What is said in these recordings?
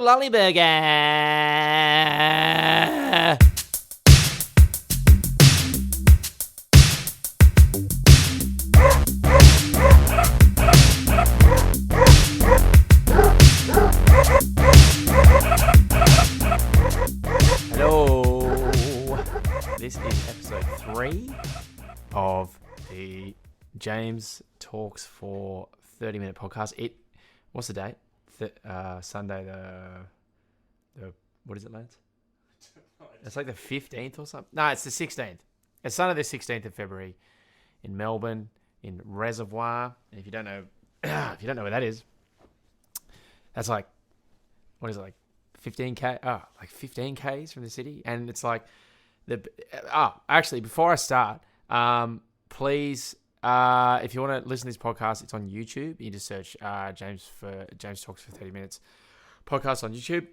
Lollyburger. Hello. This is episode 3 of the James Talks for 30-minute podcast. What's the date? Sunday the what is it, Lance? It's like the 15th or something. No, it's the 16th. It's Sunday the 16th of February in Melbourne, in Reservoir. And if you don't know, where that is, that's like, what is it, like 15k? Oh, like 15k's from the city. And it's like actually, before I start, please. If you want to listen to this podcast, it's on YouTube. You just search James Talks for 30 Minutes podcast on YouTube.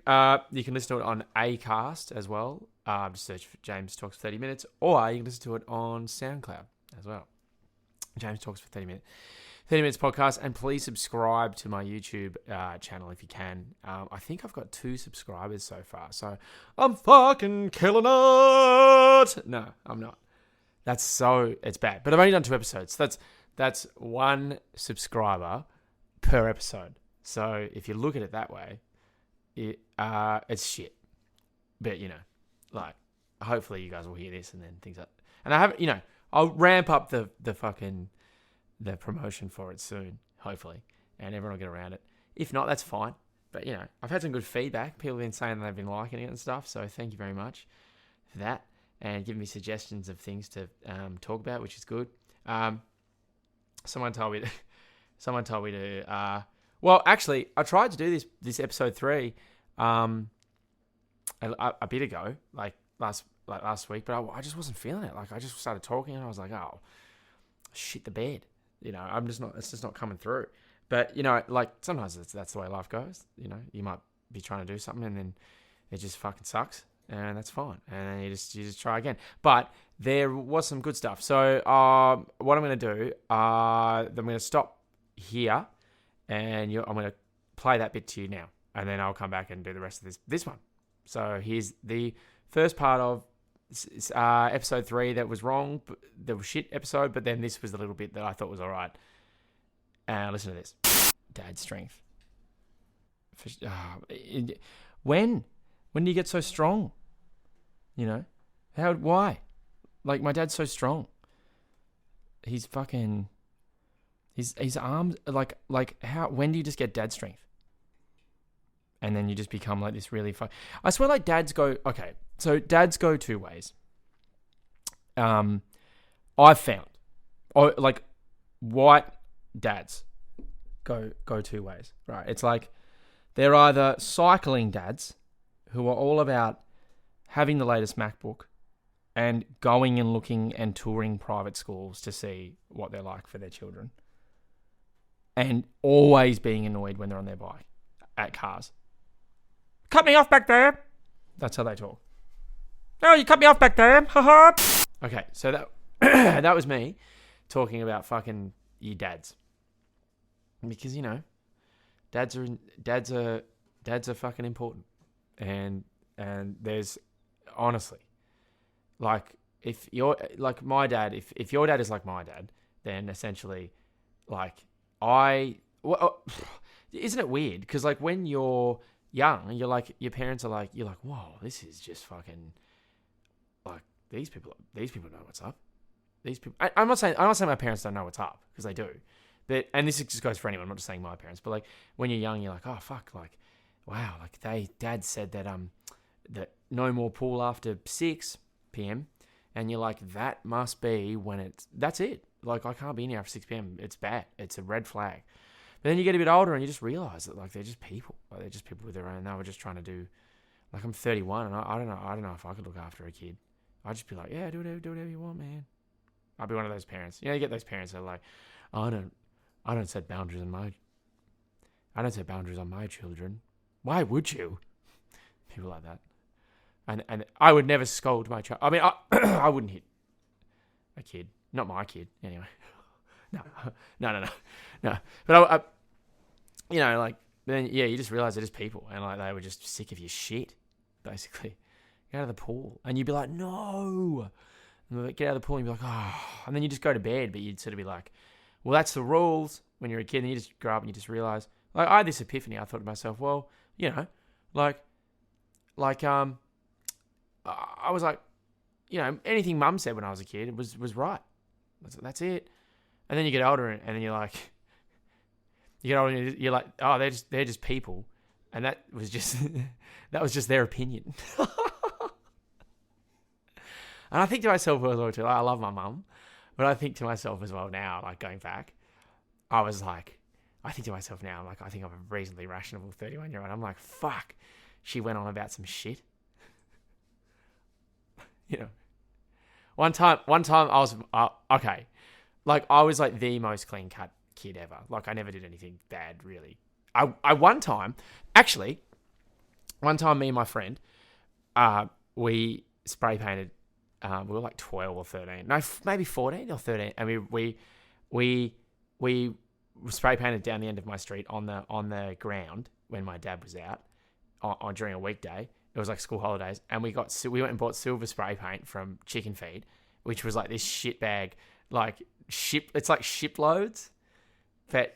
You can listen to it on Acast as well. Just search for James Talks for 30 Minutes, or you can listen to it on SoundCloud as well. James Talks for 30 Minutes podcast, and please subscribe to my YouTube channel if you can. I think I've got 2 subscribers so far, so I'm fucking killing it. No, I'm not. It's bad. But I've only done 2 episodes. That's 1 subscriber per episode. So if you look at it that way, it's shit. But, hopefully you guys will hear this and then things like... And I haven't, I'll ramp up the promotion for it soon, hopefully. And everyone will get around it. If not, that's fine. But, I've had some good feedback. People have been saying they've been liking it and stuff. So thank you very much for that. And giving me suggestions of things to talk about, which is good. Someone told me to. Well, actually, I tried to do this episode 3, a bit ago, like last week, but I just wasn't feeling it. Like I just started talking, and I was like, oh, shit the bed. It's just not coming through. But like sometimes that's the way life goes. You might be trying to do something, and then it just fucking sucks. And that's fine. And then you just try again. But there was some good stuff. So what I'm going to do, I'm going to stop here, and I'm going to play that bit to you now. And then I'll come back and do the rest of this one. So here's the first part of episode 3 that was wrong. That was shit episode. But then this was the little bit that I thought was all right. Listen to this. Dad strength. When do you get so strong? Why? Like, my dad's so strong. He's fucking... His arms... Like, how... When do you just get dad strength? And then you just become, like, this really... I swear, like, dads go... Okay, so dads go 2 ways. I've found. Like, white dads go 2 ways. Right? It's like, they're either cycling dads who are all about having the latest MacBook and going and looking and touring private schools to see what they're like for their children, and always being annoyed when they're on their bike at cars. Cut me off back there. That's how they talk. No, you cut me off back there. Haha. Okay, so that that was me talking about fucking your dads, because dads are fucking important. And there's, honestly, like, if you're like my dad, if your dad is like my dad, then essentially, like, isn't it weird? Because, like, when you're young, you're like, your parents are like, you're like, whoa, this is just fucking, like, these people know what's up. These people, I'm not saying my parents don't know what's up, because they do, but, and this just goes for anyone, I'm not just saying my parents, but, like, when you're young, you're like, oh fuck, like, wow, like dad said that that no more pool after 6 p.m. and you're like, that must be when that's it. Like, I can't be in here after 6 p.m. It's bad. It's a red flag. But then you get a bit older and you just realize that, like, they're just people. Like, they're just people with their own. They were just trying to do. Like, I'm 31 and I don't know if I could look after a kid. I'd just be like, yeah, do whatever you want, man. I'd be one of those parents. You get those parents that are like, I don't set boundaries on my children. Why would you? People like that. And I would never scold my child. I mean, I wouldn't hit a kid. Not my kid, anyway. No. But, like, But then, yeah, you just realize they're just people, and like they were just sick of your shit, basically. Get out of the pool, and you'd be like, no. And like, get out of the pool, and you'd be like, oh. And then you just go to bed, but you'd sort of be like, well, that's the rules when you're a kid, and you just grow up and you just realize. Like, I had this epiphany. I thought to myself, well, you know, I was like, you know, anything Mum said when I was a kid was right. That's it. And then you get older, and then you're like, you get older, and you're like, oh, they're just people, and that was just their opinion. And I think to myself as well too. I love my mum, but I think to myself as well now, like going back, I think to myself now, I'm like, I think I'm a reasonably rational 31-year-old. I'm like, fuck, she went on about some shit. You know, one time I was okay, like I was like the most clean cut kid ever. Like I never did anything bad really. One time, me and my friend, we spray painted. We were like 12 or 13. No, maybe 14 or 13. And we spray painted down the end of my street on the ground when my dad was out on during a weekday. It was like school holidays, and we went and bought silver spray paint from Chicken Feed, which was like this shit bag, it's like shiploads for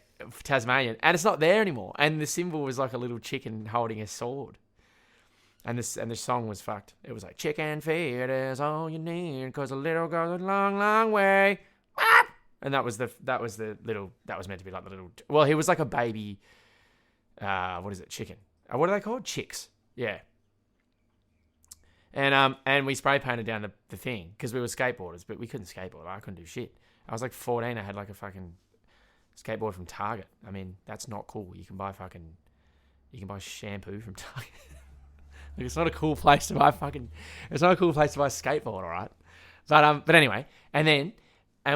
Tasmanian, and it's not there anymore. And the symbol was like a little chicken holding a sword. And the song was fucked. It was like, chicken feed is all you need, because a little goes a long, long way. And that was meant to be like the little, well, he was like a baby, what is it, chicken. What are they called? Chicks. Yeah. And we spray painted down the thing, because we were skateboarders, but we couldn't skateboard. I couldn't do shit. I was like 14. I had like a fucking skateboard from Target. I mean, that's not cool. You can buy shampoo from Target. Like, it's not a cool place to buy skateboard, all right? But anyway, and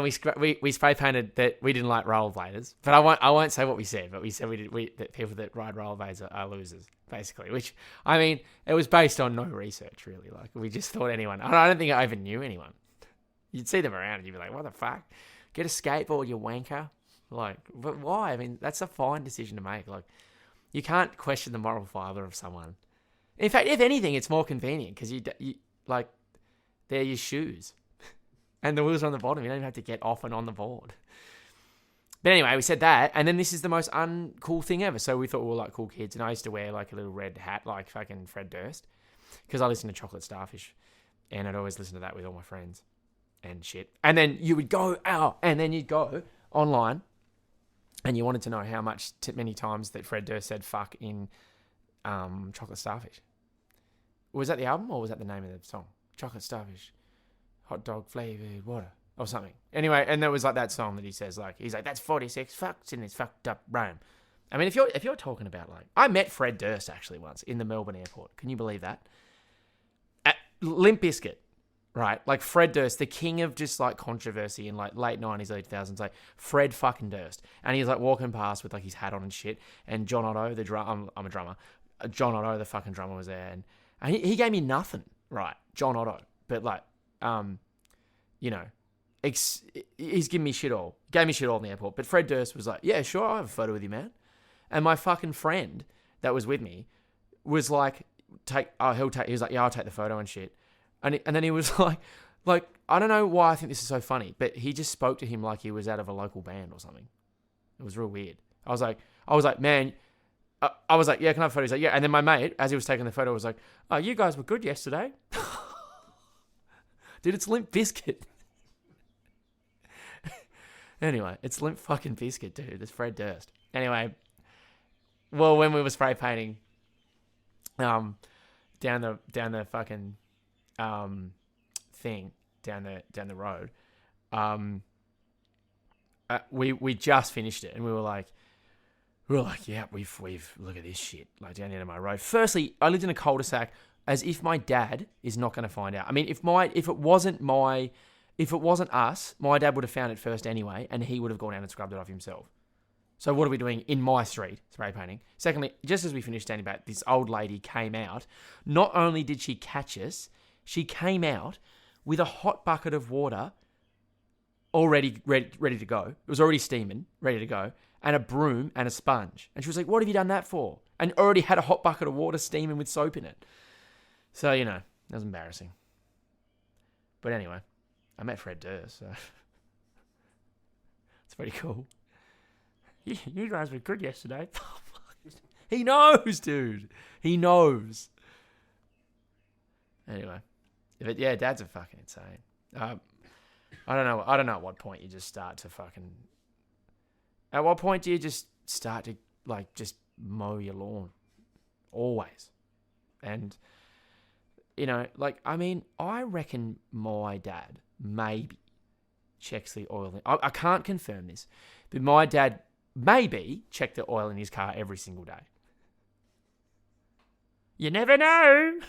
we spray painted that we didn't like rollerbladers. But I won't say what we said, but we said that people that ride rollerblades are losers, basically. Which, I mean, it was based on no research, really. Like, we just thought anyone. I don't think I even knew anyone. You'd see them around and you'd be like, what the fuck? Get a skateboard, you wanker. Like, but why? I mean, that's a fine decision to make. Like, you can't question the moral fiber of someone. In fact, if anything, it's more convenient because you like, they're your shoes. And the wheels are on the bottom. You don't even have to get off and on the board. But anyway, we said that. And then this is the most uncool thing ever. So we thought we were like cool kids. And I used to wear like a little red hat like fucking Fred Durst. Because I listened to Chocolate Starfish. And I'd always listen to that with all my friends and shit. And then you would go out. And then you'd go online. And you wanted to know how many times that Fred Durst said fuck in Chocolate Starfish. Was that the album or was that the name of the song? Chocolate Starfish. Hot dog flavored water or something. Anyway, and there was like that song that he says, like, he's like, that's 46 fucks in this fucked up rhyme. I mean, if you're talking about, like, I met Fred Durst actually once in the Melbourne airport. Can you believe that? At Limp Bizkit, right? Like Fred Durst, the king of just like controversy in like late 90s, early 2000s, like Fred fucking Durst. And he's like walking past with like his hat on and shit. And John Otto, the drummer, I'm a drummer. John Otto, the fucking drummer, was there. And he gave me nothing, right? John Otto. But like, you know, he's giving me shit all. Gave me shit all in the airport. But Fred Durst was like, yeah, sure, I'll have a photo with you, man. And my fucking friend that was with me was like, he was like, yeah, I'll take the photo and shit. And then he was like, I don't know why I think this is so funny, but he just spoke to him like he was out of a local band or something. It was real weird. I was like, man, I was like, yeah, can I have a photo? He's like, yeah. And then my mate, as he was taking the photo, was like, oh, you guys were good yesterday. Dude, it's Limp Bizkit. Anyway, it's Limp fucking Bizkit, dude. It's Fred Durst. Anyway, well, when we were spray painting, down the fucking thing down the road, we just finished it, and we were like, yeah, we've look at this shit, like down the end of my road. Firstly, I lived in a cul-de-sac, as if my dad is not going to find out. I mean, if it wasn't us, my dad would have found it first anyway, and he would have gone out and scrubbed it off himself. So what are we doing in my street, spray painting? Secondly, just as we finished standing back, this old lady came out. Not only did she catch us, she came out with a hot bucket of water already ready to go. It was already steaming, ready to go. and a broom and a sponge. And she was like, what have you done that for? And already had a hot bucket of water steaming with soap in it. So, you know, that was embarrassing. But anyway, I met Fred Durst, so it's pretty cool. You guys were good yesterday. He knows, dude. He knows. Anyway, but yeah, dads are fucking insane. I don't know at what point you just start to fucking... At what point do you just start to, like, just mow your lawn? Always. And, you know, like, I mean, I reckon my dad maybe checks the oil. I can't confirm this, but my dad maybe checked the oil in his car every single day. You never know.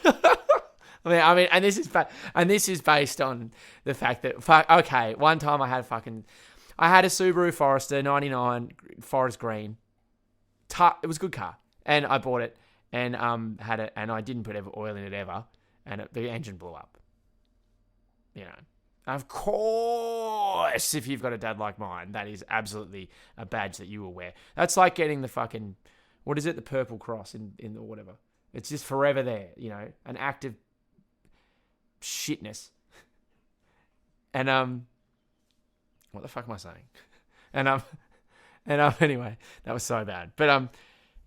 I mean, and this is based on the fact that, okay, one time I had a Subaru Forester 99 forest green. It was a good car, and I bought it and had it, and I didn't put oil in it ever, and the engine blew up. You know, of course, if you've got a dad like mine, that is absolutely a badge that you will wear. That's like getting the fucking, what is it, the Purple Cross in the whatever. It's just forever there, you know, an act of shitness. And what the fuck am I saying? And anyway, that was so bad. But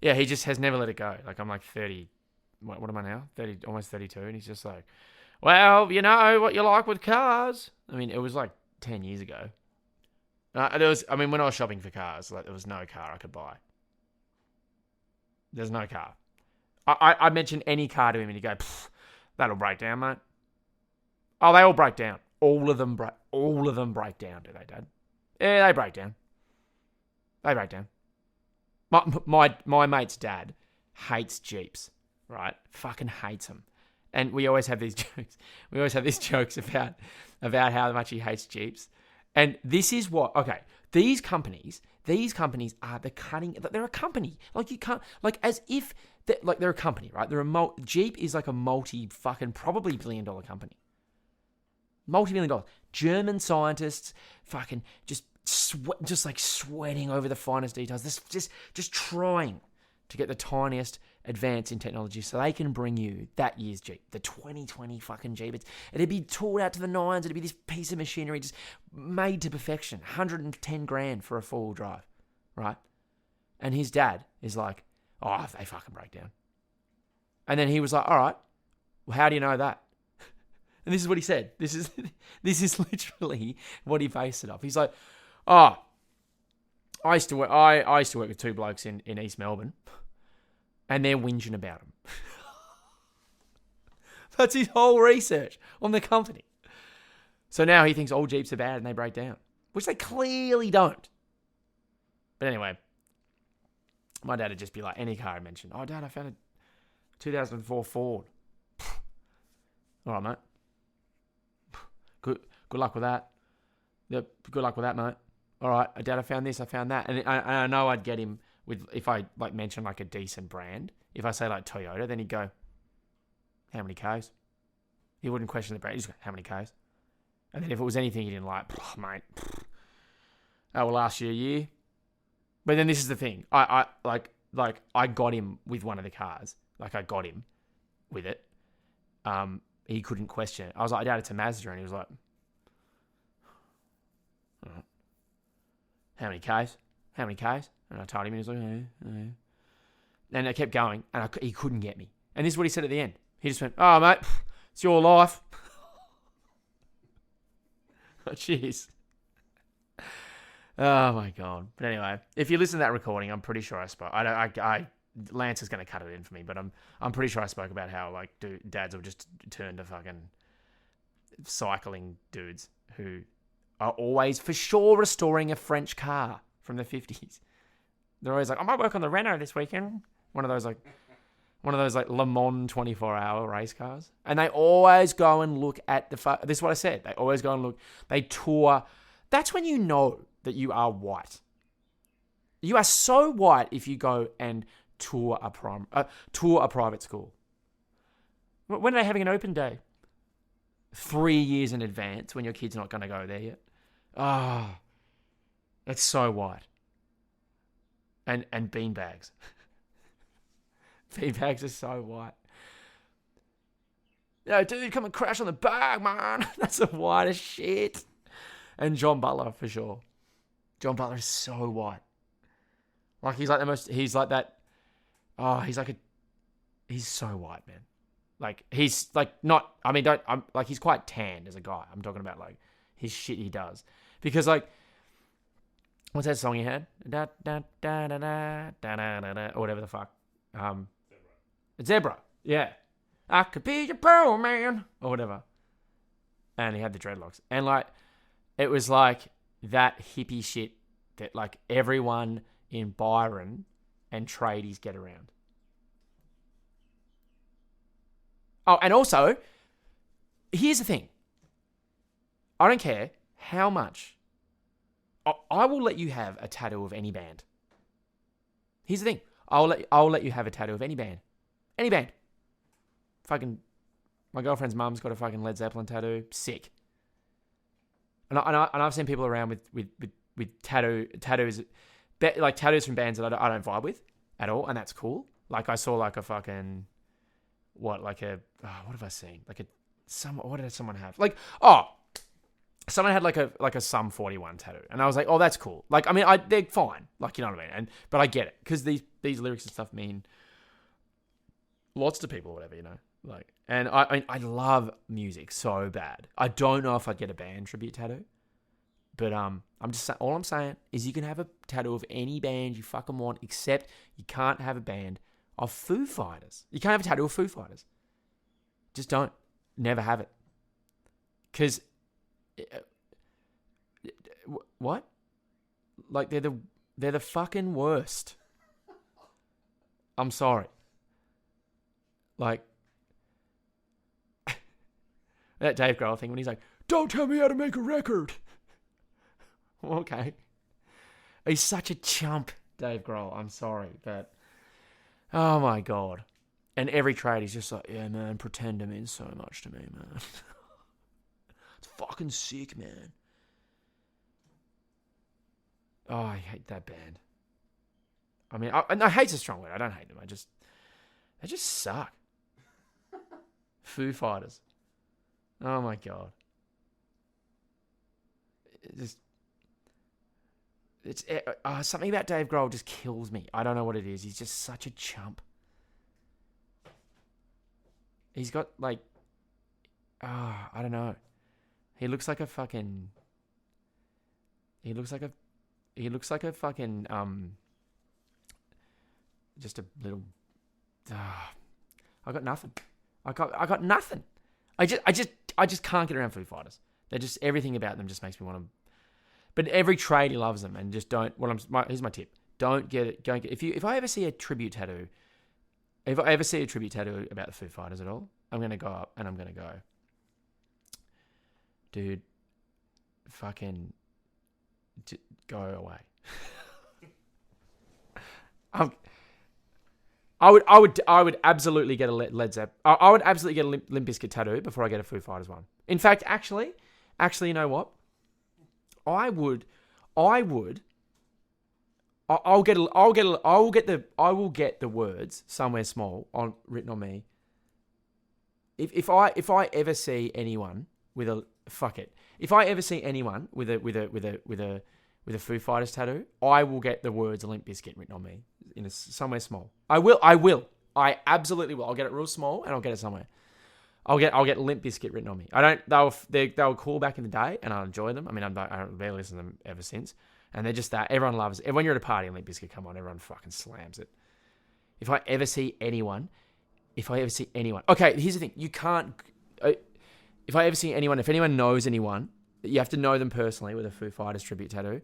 yeah, he just has never let it go. Like, I'm like 30. What am I now? 30, almost 32, and he's just like, well, you know what you like with cars. I mean, it was like 10 years ago. When I was shopping for cars, like, there was no car I could buy. There's no car. I mentioned any car to him, and he'd go, that'll break down, mate. Oh, they all break down. All of them break down, do they, Dad? Yeah, they break down. They break down. My mate's dad hates Jeeps, right? Fucking hates them. And we always have these jokes. We always have these jokes about how much he hates Jeeps. And this is what, okay, these companies are the cutting, they're a company. Like, you can't, like, as if, they're a company, right? Jeep is like a fucking probably $1 billion company. Multi-million-dollar. German scientists fucking just sweating over the finest details. Just trying to get the tiniest advance in technology so they can bring you that year's Jeep, the 2020 fucking Jeep. It'd be tooled out to the nines. It'd be this piece of machinery just made to perfection. 110 grand for a four-wheel drive, right? And his dad is like, oh, they fucking break down. And then he was like, all right, well, how do you know that? And this is what he said. This is literally what he based it off. He's like, oh, I used to work with two blokes in East Melbourne, and they're whinging about him. That's his whole research on the company. So now he thinks all Jeeps are bad and they break down, which they clearly don't. But anyway, my dad would just be like, any car I mentioned, oh, Dad, I found a 2004 Ford. All right, mate. Good luck with that. Yep, good luck with that, mate. All right, Dad, I found this, I found that. And I know I'd get him with, if I like mention like a decent brand. If I say like Toyota, then he'd go, how many Ks? He wouldn't question the brand. He'd just go, how many Ks? And then if it was anything he didn't like, mate, that will last you a year. But then this is the thing. I got him with one of the cars. Like, I got him with it. He couldn't question it. I was like, Dad, it's a Mazda. And he was like, all right. How many Ks? How many Ks? And I told him, and he was like, yeah. And I kept going, and he couldn't get me. And this is what he said at the end. He just went, oh, mate, it's your life. Oh, jeez. Oh, my God. But anyway, if you listen to that recording, I'm pretty sure I spoke. Lance is going to cut it in for me, but I'm pretty sure I spoke about how, like, dads will just turn to fucking cycling dudes who are always for sure restoring a French car from the 50s. They're always like, I might work on the Renault this weekend. One of those like Le Mans 24-hour race cars. And they always go and look at this is what I said. They always go and look. They tour. That's when you know that you are white. You are so white if you go and tour a private school. When are they having an open day? 3 years in advance when your kid's not going to go there yet. Ah, that's so white. and beanbags. Beanbags are so white. Yo, dude, come and crash on the bag, man. That's the whitest shit. And John Butler, for sure. John Butler is so white. Like, he's so white, man. Like, he's, like, not, I mean, he's quite tanned as a guy. I'm talking about, like, his shit he does. Because, like, what's that song he had? Da, da, da, da, da, da, da, da, da, or whatever the fuck. Zebra. Yeah. I could be your pearl man. Or whatever. And he had the dreadlocks. And, like, it was, like, that hippie shit that, like, everyone in Byron and tradies get around. Oh, and also, here's the thing. I don't care how much. I will let you have a tattoo of any band. Here's the thing. I'll let you have a tattoo of any band. Any band. Fucking, my girlfriend's mum's got a fucking Led Zeppelin tattoo. Sick. And I've seen people around with tattoos, like tattoos from bands that I don't vibe with at all, and that's cool. Like, I saw like a fucking, what have I seen? What did someone have? Like, someone had like a Sum 41 tattoo, and I was like, oh, that's cool. Like, I mean, they're fine. Like, you know what I mean? But I get it, because these lyrics and stuff mean lots to people, or whatever, you know. Like, and I love music so bad. I don't know if I'd get a band tribute tattoo, but all I'm saying is you can have a tattoo of any band you fucking want, except you can't have a band of Foo Fighters. You can't have a tattoo of Foo Fighters. Just don't. Never have it. Because what? Like, they're the fucking worst. I'm sorry. Like, that Dave Grohl thing when he's like, don't tell me how to make a record. Okay. He's such a chump, Dave Grohl. I'm sorry, but oh my God. And every trade, he's just like, yeah, man, Pretender means so much to me, man. It's fucking sick, man. Oh, I hate that band. I mean, I hate's a strong word. I don't hate them. They just suck. Foo Fighters. Oh my God. It's something about Dave Grohl just kills me. I don't know what it is. He's just such a chump. He's got like, I don't know. He looks like a fucking just a little. I got nothing. I got nothing. I just can't get around Foo Fighters. They're just, everything about them just makes me want to. But every tradie loves them, and just don't. Here's my tip: don't get it. Don't get. If I ever see a tribute tattoo, about the Foo Fighters at all, I'm gonna go up and I'm gonna go, dude, fucking, go away. I would absolutely get a Led Zeppelin. I would absolutely get a Limp Bizkit tattoo before I get a Foo Fighters one. In fact, actually, you know what? I will get the words somewhere small written on me. If I ever see anyone with a if I ever see anyone with a Foo Fighters tattoo, I will get the words Limp Bizkit written on me somewhere small. I will. I absolutely will. I'll get it real small and I'll get it somewhere. I'll get Limp Bizkit written on me. They were cool back in the day and I enjoy them. I mean, I barely listened to them ever since. And they're just that. Everyone loves it. When you're at a party and Limp Bizkit come on, everyone fucking slams it. If I ever see anyone, okay, here's the thing. You can't, if anyone knows anyone, you have to know them personally with a Foo Fighters tribute tattoo,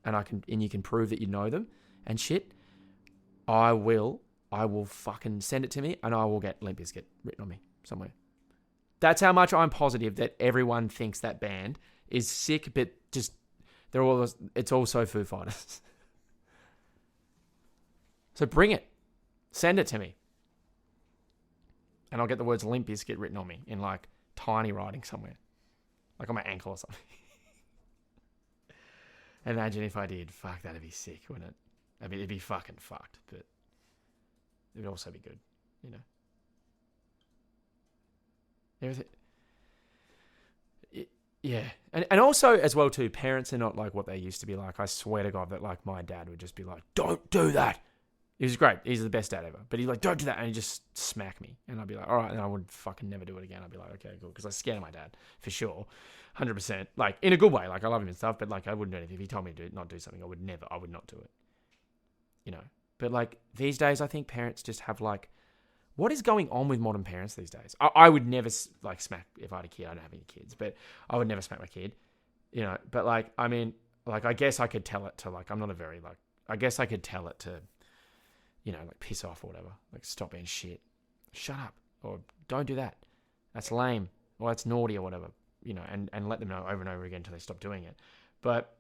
and you can prove that you know them and shit. I will fucking send it to me, and I will get Limp Bizkit written on me somewhere. That's how much I'm positive that everyone thinks that band is sick, but just it's also Foo Fighters. So bring it, send it to me, and I'll get the words Limp Bizkit written on me in like tiny writing somewhere, like on my ankle or something. Imagine if I did. Fuck, that'd be sick, wouldn't it? I mean, it'd be fucking fucked, but it would also be good, you know. Everything. Yeah, and also as well too, parents are not like what they used to be like. I swear to God that like my dad would just be like, "Don't do that." He was great. He's the best dad ever. But he's like, "Don't do that," and he'd just smack me, and I'd be like, "All right," and I would fucking never do it again. I'd be like, "Okay, cool," because I was scared of my dad for sure, 100%. Like in a good way. Like I love him and stuff, but like I wouldn't do anything if he told me to not do something. I would not do it. You know. But like these days, I think parents just have like. What is going on with modern parents these days? I would never like smack if I had a kid. I don't have any kids, but I would never smack my kid, you know. But like, I mean, like, I guess I could tell it to like, I'm not a very like, I guess I could tell it to, you know, like piss off or whatever. Like stop being shit, shut up, or don't do that. That's lame, or that's naughty or whatever, you know, and let them know over and over again until they stop doing it. But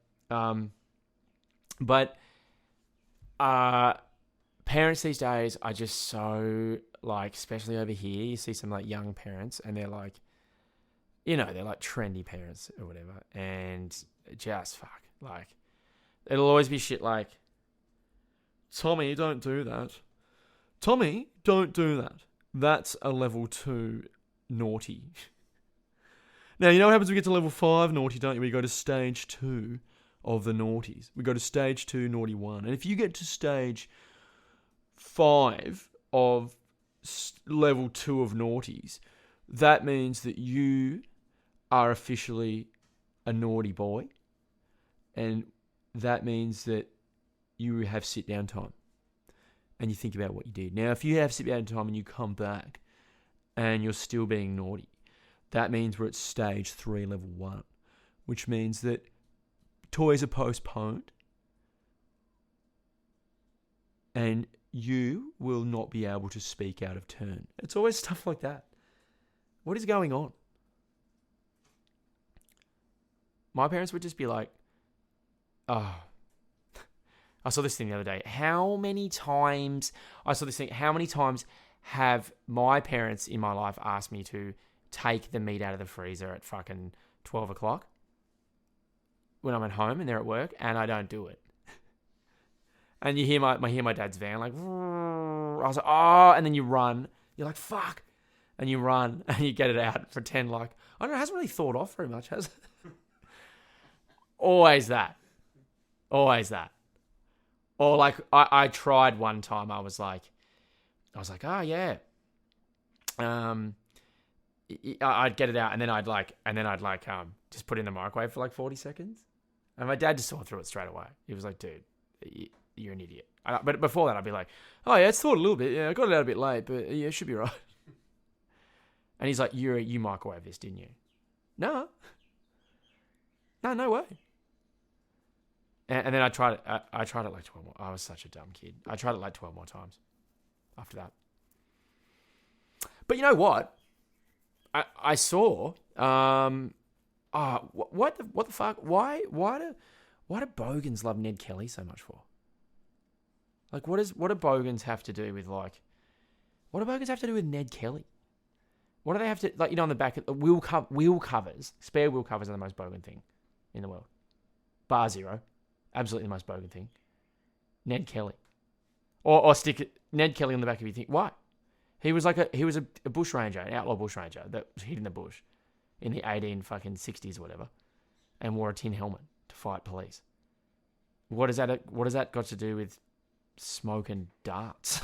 parents these days are just so like, especially over here, you see some like young parents and they're like, you know, they're like trendy parents or whatever, and just fuck, like it'll always be shit like, Tommy, don't do that. Tommy, don't do that. That's a level 2 naughty. Now, you know what happens when we get to level 5 naughty, don't you? We go to stage 2 of the naughties. We go to stage 2 naughty 1. And if you get to stage 5 of level 2 of naughties, that means that you are officially a naughty boy, and that means that you have sit down time and you think about what you did. Now, if you have sit down time and you come back and you're still being naughty, that means we're at stage 3 level 1, which means that toys are postponed and you will not be able to speak out of turn. It's always stuff like that. What is going on? My parents would just be like, oh, I saw this thing the other day. How many times have my parents in my life asked me to take the meat out of the freezer at fucking 12 o'clock when I'm at home and they're at work, and I don't do it? And you hear my dad's van like, I was like, oh, and then you run. You're like, fuck. And you run and you get it out, pretend like, I don't know, it hasn't really thought off very much, has it? Always that. Or like, I tried one time, I was like, oh yeah. I'd get it out and then I'd just put it in the microwave for like 40 seconds. And my dad just saw through it straight away. He was like, dude, you're an idiot. But before that, I'd be like, oh yeah, it's thawed a little bit. Yeah, I got it out a bit late, but yeah, it should be right. And he's like, you microwave this, didn't you? No, no way. And then I tried it. I tried it like 12 more. I was such a dumb kid. I tried it like 12 more times after that. But you know what? I saw. What the fuck? Why do Bogans love Ned Kelly so much for? Like, what do Bogans have to do with like? What do Bogans have to do with Ned Kelly? What do they have to, like, you know, on the back of the wheel covers, spare wheel covers are the most Bogan thing in the world. Bar zero. Absolutely the most Bogan thing. Ned Kelly. Or stick Ned Kelly on the back of your thing. Why? He was a bushranger, an outlaw bushranger that hid in the bush in the 1860s or whatever, and wore a tin helmet to fight police. What does that got to do with smoking darts?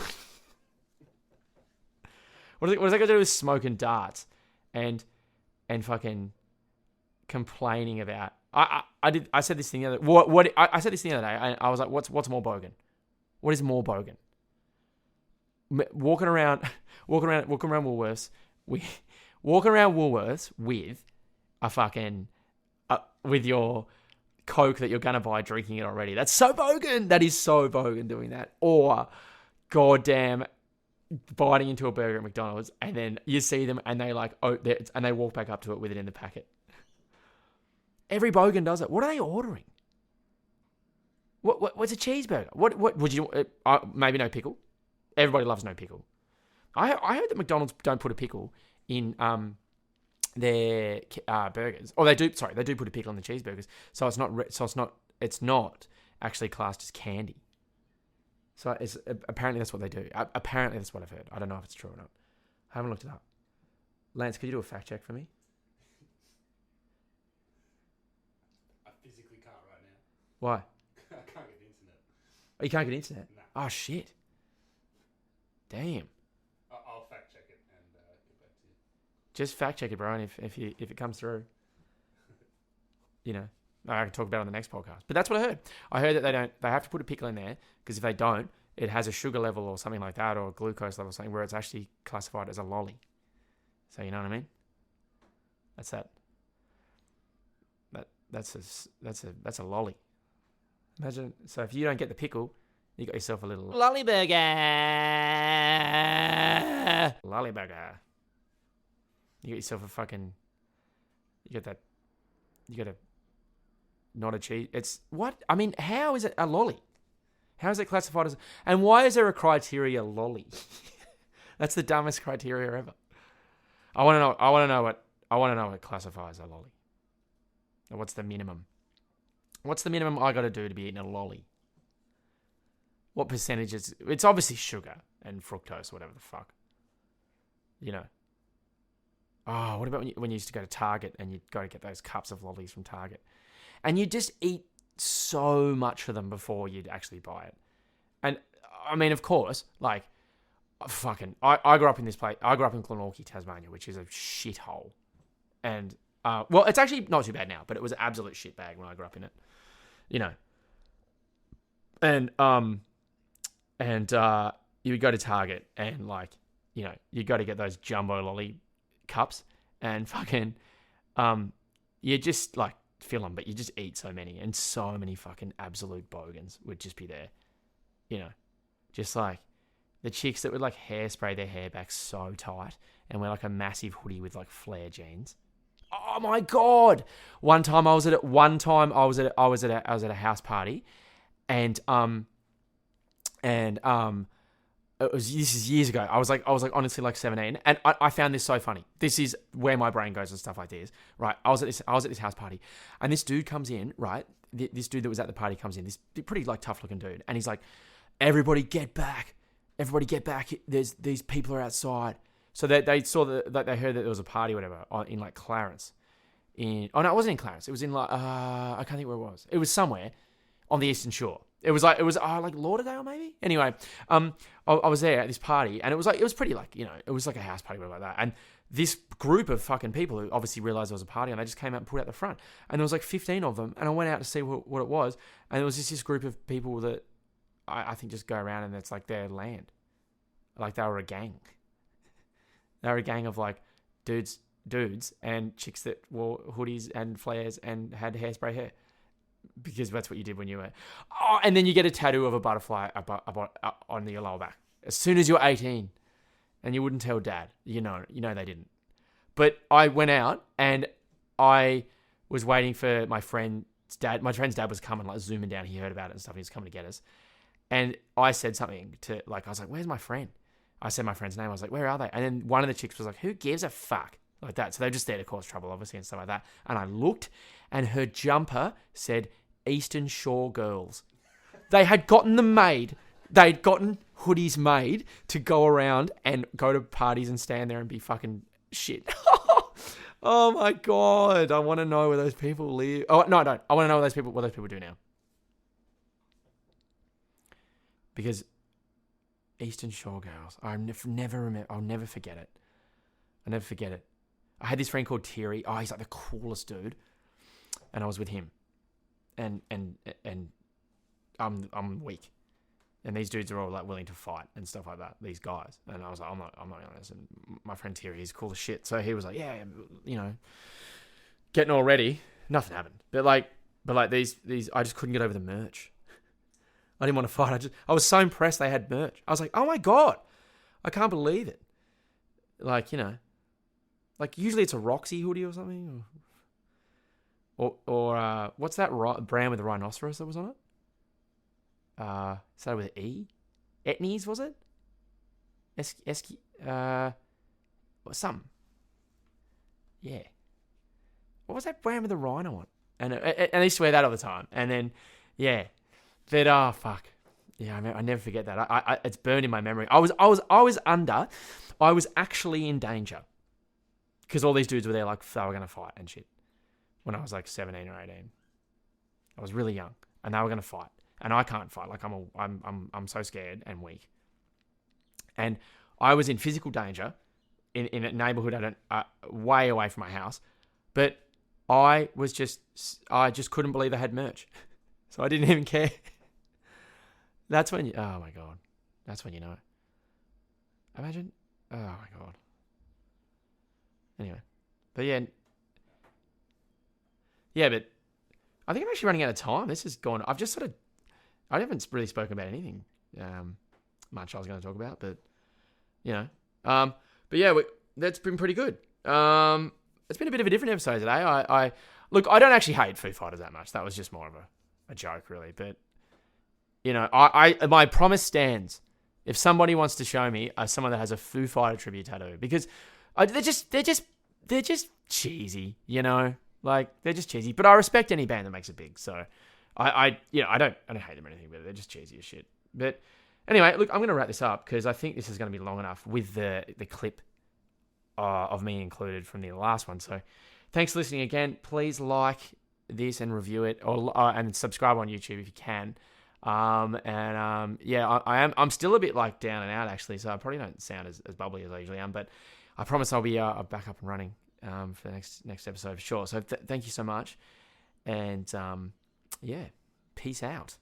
What does that got to do with smoking darts and fucking complaining about? I said this thing the other. I said this the other day. I was like, what's more Bogan? What is more Bogan? Walking around Woolworths. Walking around Woolworths with a fucking with your Coke that you're gonna buy, drinking it already. That's so Bogan. That is so Bogan doing that. Or goddamn biting into a burger at McDonald's, and then you see them and they like and they walk back up to it with it in the packet. Every Bogan does it. What are they ordering? What's a cheeseburger? What would you maybe no pickle? Everybody loves no pickle. I heard that McDonald's don't put a pickle in their burgers. Or they do. Sorry, they do put a pickle in the cheeseburgers. So it's not actually classed as candy. So apparently that's what they do. Apparently that's what I've heard. I don't know if it's true or not. I haven't looked it up. Lance, could you do a fact check for me? I physically can't right now. Why? I can't get the internet. Oh, you can't get internet? Nah. Oh, shit. Damn. I'll fact check it and get back to you. Just fact check it, bro. And if it comes through, you know, I can talk about it on the next podcast. But that's what I heard. I heard that they have to put a pickle in there because if they don't, it has a sugar level or something like that, or a glucose level or something where it's actually classified as a lolly. So you know what I mean? That's that. That's a lolly. Imagine. So if you don't get the pickle, you got yourself a little lolly burger. Lolly burger. You get yourself a fucking. You got a. Not a cheese. It's what? I mean, how is it a lolly? How is it classified as? And why is there a criteria lolly? That's the dumbest criteria ever. I want to know what classifies a lolly. What's the minimum? What's the minimum I got to do to be eating a lolly? What percentage is? It's obviously sugar and fructose, whatever the fuck. You know. Oh, what about when you used to go to Target and you'd go to get those cups of lollies from Target, and you just eat so much of them before you'd actually buy it. And I mean, of course, like. I grew up in this place. I grew up in Glenorchy, Tasmania, which is a shithole. And, well, it's actually not too bad now, but it was an absolute shitbag when I grew up in it. You know. And you would go to Target and, like, you know, you got to get those jumbo lolly cups and fucking, you just, like, fill them, but you just eat so many. And so many fucking absolute bogans would just be there. You know, just like, the chicks that would like hairspray their hair back so tight and wear like a massive hoodie with like flare jeans. Oh my god! One time I was at a house party, and this is years ago. I was like honestly like 17, and I found this so funny. This is where my brain goes and stuff like this, right? I was at this house party, and this dude comes in, right? This dude that was at the party comes in, this pretty like tough looking dude, and he's like, "Everybody get back! Everybody get back! These people are outside." So they saw that they heard that there was a party, or whatever, in like Clarence. No, it wasn't in Clarence. It was in like I can't think where it was. It was somewhere on the Eastern Shore. It was like Lauderdale maybe. Anyway, I was there at this party, and it was pretty like, you know, it was like a house party, whatever like that. And this group of fucking people who obviously realized there was a party, and they just came out and put out the front. And there was like 15 of them, and I went out to see what it was, and there was just this group of people that I think just go around, and it's like their land. Like they were a gang. They were a gang of like dudes and chicks that wore hoodies and flares and had hairspray hair. Because that's what you did when you were... Oh, and then you get a tattoo of a butterfly on your lower back. As soon as you're 18. And you wouldn't tell dad. You know they didn't. But I went out and I was waiting for my friend's dad. My friend's dad was coming, like zooming down. He heard about it and stuff. He was coming to get us. And I said something to, like, I was like, "Where's my friend?" I said my friend's name. I was like, "Where are they?" And then one of the chicks was like, "Who gives a fuck?" Like that. So they're just there to cause trouble, obviously, and stuff like that. And I looked, and her jumper said Eastern Shore Girls. They had gotten them made. They'd gotten hoodies made to go around and go to parties and stand there and be fucking shit. Oh my god. I want to know where those people live. Oh, no, I don't. I want to know what those people do now. Because Eastern Shore Girls. I'll never forget it. I'll never forget it. I had this friend called Terry. Oh, he's like the coolest dude. And I was with him. And I'm weak. And these dudes are all like willing to fight and stuff like that. These guys. And I was like, I'm not honest. And my friend Terry, he's cool as shit. So he was like, yeah, you know, getting all ready. Nothing happened. But these I just couldn't get over the merch. I didn't want to fight. I was so impressed they had merch. I was like, oh my god, I can't believe it. Like, you know, like usually it's a Roxy hoodie or something, or what's that brand with the rhinoceros that was on it? Started with an E. Etnies, was it? Something. Yeah. What was that brand with the rhino on? And I used to wear that all the time. And then, yeah. But, fuck. Yeah, I never forget that. It's burned in my memory. I was actually in danger because all these dudes were there like they were gonna fight and shit. When I was like 17 or 18, I was really young, and they were gonna fight, and I can't fight. Like I'm so scared and weak, and I was in physical danger in a neighborhood way away from my house, but I just couldn't believe I had merch, so I didn't even care. That's when oh my God. That's when you know it. Imagine. Oh my God. Anyway. But yeah. Yeah, but I think I'm actually running out of time. This is gone. I haven't really spoken about anything much I was going to talk about, but you know. But yeah, that's been pretty good. It's been a bit of a different episode today. I look, I don't actually hate Foo Fighters that much. That was just more of a joke, really. But you know, my promise stands. If somebody wants to show me someone that has a Foo Fighter tribute tattoo, because they're just cheesy, you know, like they're just cheesy. But I respect any band that makes it big, so I don't hate them or anything, but they're just cheesy as shit. But anyway, look, I'm going to wrap this up because I think this is going to be long enough with the clip of me included from the last one. So thanks for listening again. Please like this and review it, and subscribe on YouTube if you can. Yeah, I'm still a bit like down and out actually, so I probably don't sound as bubbly as I usually am, but I promise I'll be back up and running for the next episode for sure. So thank you so much, and yeah, peace out.